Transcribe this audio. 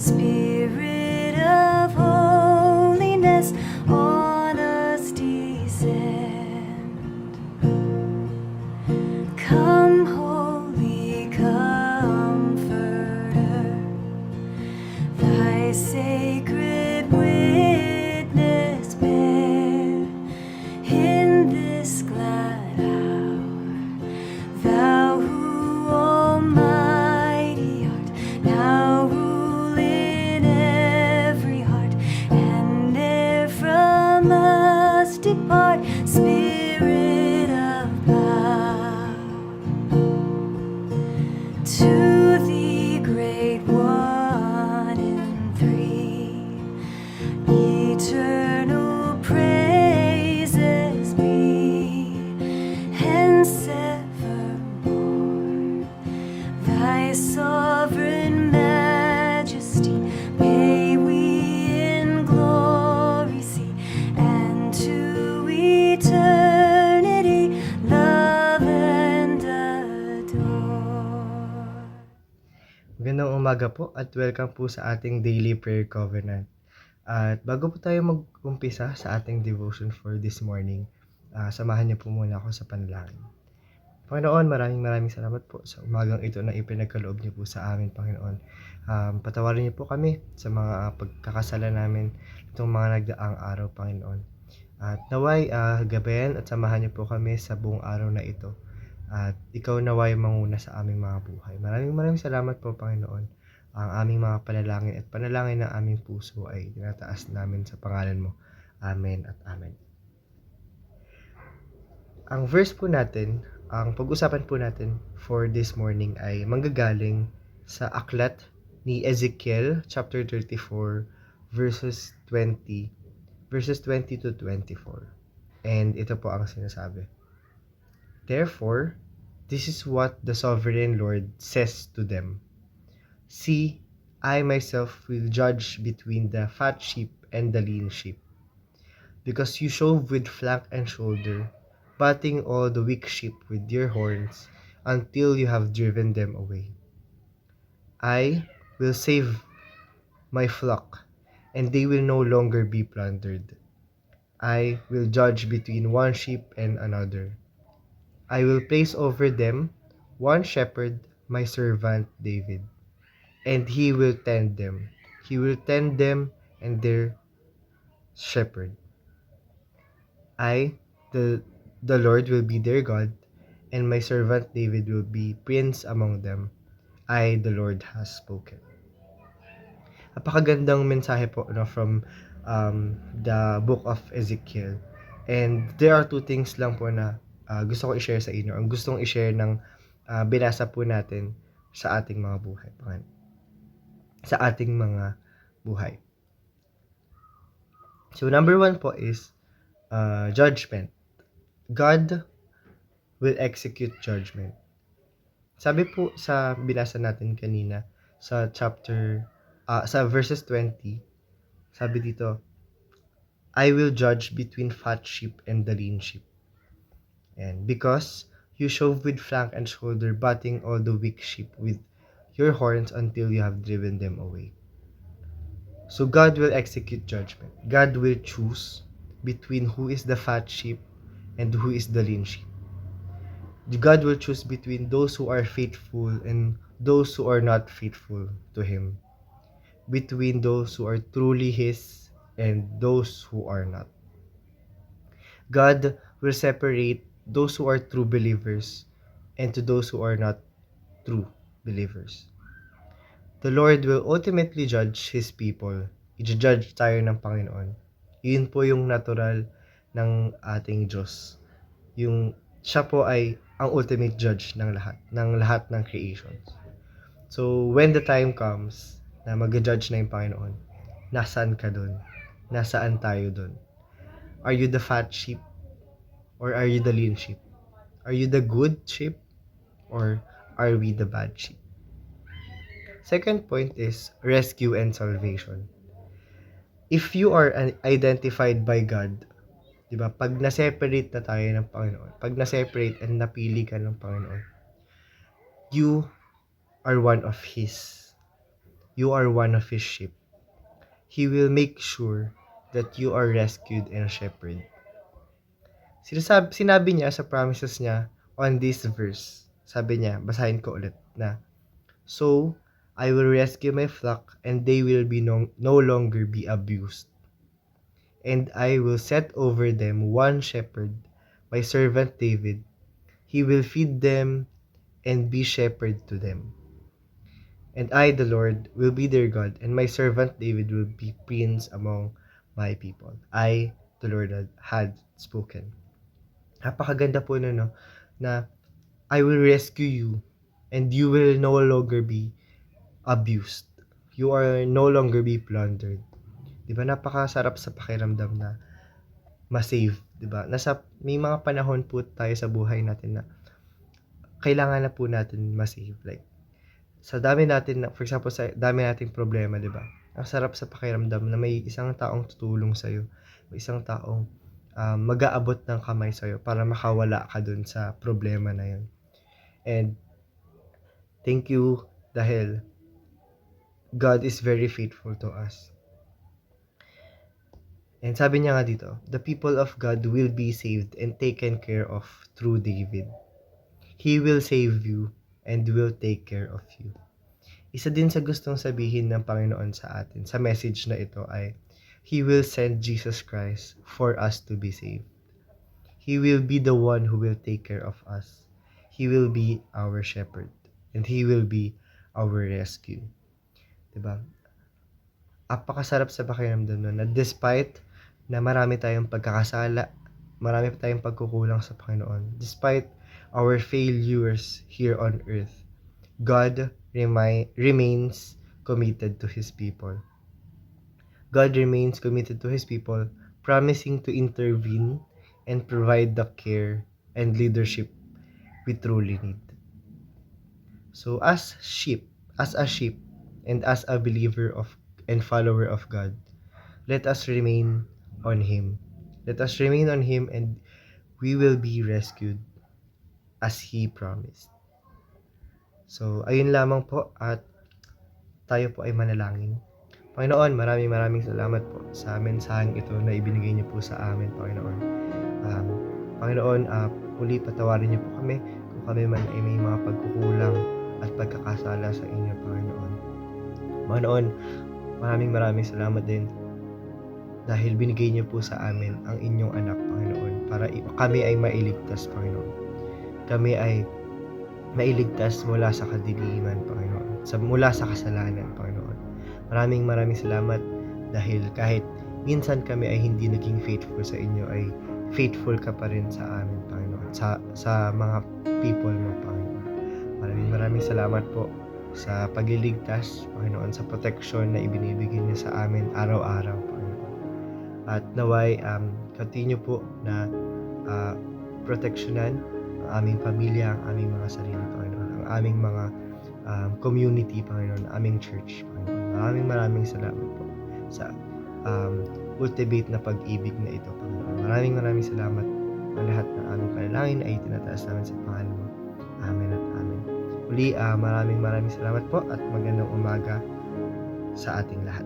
Spirit of holiness, on us descend. Come, Holy Comforter, Thy sacred witness bear in this glad hour. Thou who almighty art, now rule in every heart, and ne'er from us depart, Spirit of power. To Thee, Great One in Three, eternal praises be, hence evermore. Thy sovereign majesty may we in glory see, and to eternity love and adore. Magandang umaga po at welcome po sa ating Daily Prayer Covenant. At bago po tayo mag-umpisa sa ating devotion for this morning, samahan niyo po muna ako sa panalangin. Panginoon, maraming salamat po sa umagang ito na ipinagkaloob niyo po sa amin, Panginoon. Patawarin niyo po kami sa mga pagkakasala namin itong mga nagdaang araw, Panginoon. At naway, gabayan at samahan niyo po kami sa buong araw na ito. At ikaw naway manguna sa aming mga buhay. Maraming salamat po, Panginoon. Ang aming mga panalangin at panalangin ng aming puso ay tinataas namin sa pangalan mo. Amen at amen. Ang verse po natin, ang pag-usapan po natin for this morning ay manggagaling sa aklat ni Ezekiel chapter 34 verses 20 to 24. And ito po ang sinasabi. Therefore, this is what the sovereign Lord says to them. See, I myself will judge between the fat sheep and the lean sheep, because you shove with flank and shoulder, butting all the weak sheep with your horns, until you have driven them away. I will save my flock, and they will no longer be plundered. I will judge between one sheep and another. I will place over them one shepherd, my servant David, and he will tend them. He will tend them and their shepherd. I, the Lord, will be their God, and my servant David will be prince among them. I, the Lord, has spoken. Napakagandang mensahe po from the book of Ezekiel. And there are two things lang po na gusto ko i-share sa inyo. Ang gustong i-share ng binasa po natin sa ating mga buhay. Sa ating mga buhay. So, number one po is judgment. God will execute judgment. Sabi po sa binasa natin kanina sa sa verses 20, sabi dito, I will judge between fat sheep and the lean sheep. And because you shove with flank and shoulder, butting all the weak sheep with your horns until you have driven them away. So God will execute judgment. God will choose between who is the fat sheep and who is the lean sheep. God will choose between those who are faithful and those who are not faithful to Him. Between those who are truly His and those who are not. God will separate those who are true believers and to those who are not true believers. The Lord will ultimately judge His people. I-judge tayo ng Panginoon. Yun po yung natural ng ating Diyos. Siya po ay ang ultimate judge ng lahat ng creations. So, when the time comes na mag-judge na yung Panginoon, nasaan ka dun? Nasaan tayo dun? Are you the fat sheep? Or are you the lean sheep? Are you the good sheep? Or are we the bad sheep? Second point is rescue and salvation. If you are identified by God, diba, pag na-separate na tayo ng Panginoon, pag na-separate and napili ka ng Panginoon, you are one of His. you are one of His sheep. He will make sure that you are rescued and shepherded. Sinabi niya sa promises niya on this verse. Sabi niya, basahin ko ulit na, "So, I will rescue my flock and they will be no longer be abused. And I will set over them one shepherd, my servant David. He will feed them and be shepherd to them. And I, the Lord, will be their God, and my servant David will be prince among my people. I, the Lord, had spoken." Napakaganda po no, na I will rescue you and you will no longer be abused. You are no longer be plundered. 'Di ba? Napakasarap sa pakiramdam na ma-save, 'di ba? May mga panahon po tayo sa buhay natin na kailangan na po natin ma-save. Like sa dami natin na, for example, sa dami nating problema, 'di ba? Ang sarap sa pakiramdam na may isang taong tutulong sa iyo, may isang taong mag-aabot ng kamay sa iyo para makawala ka dun sa problema na yun. And thank you dahil God is very faithful to us. And sabi niya nga dito, the people of God will be saved and taken care of through David. He will save you and will take care of you. Isa din sa gustong sabihin ng Panginoon sa atin, sa message na ito ay, He will send Jesus Christ for us to be saved. He will be the one who will take care of us. He will be our shepherd. And He will be our rescue. Diba? Apakasarap sa pakiramdam nun na despite na marami tayong pagkakasala, marami tayong pagkukulang sa Panginoon, despite our failures here on earth, God remains committed to His people. God remains committed to His people, promising to intervene and provide the care and leadership we truly need. So as a sheep, and as a believer of and follower of God, let us remain on Him. Let us remain on Him and we will be rescued as He promised. So, ayun lamang po at tayo po ay manalangin. Panginoon, maraming salamat po sa mensaheng ito na ibinigay niyo po sa amin, Panginoon. Panginoon, muli patawarin niyo po kami kung kami man ay may mga pagkukulang at pagkakasala sa inyo, Panginoon. Panginoon, maraming salamat din dahil binigay niyo po sa amin ang inyong anak, Panginoon, para kami ay mailigtas, Panginoon. Kami ay mailigtas mula sa kadiliman, Panginoon, mula sa kasalanan, Panginoon. Maraming salamat dahil kahit minsan kami ay hindi naging faithful sa inyo, ay faithful ka pa rin sa amin, Panginoon, sa mga people mo, Panginoon. Maraming salamat po sa pagliligtas, Panginoon, sa protection na ibinibigay niyo sa amin araw-araw, Panginoon. At naway, continue po na proteksyonan ang aming pamilya, ang aming mga sarili, Panginoon, ang aming mga community, Panginoon, aming church, Panginoon. Maraming salamat po sa ultimate na pag-ibig na ito, Panginoon. Maraming salamat. Ang lahat ng aming panalangin ay tinataas namin sa pangalan mo. Amen at amen. Uli, maraming salamat po at magandang umaga sa ating lahat.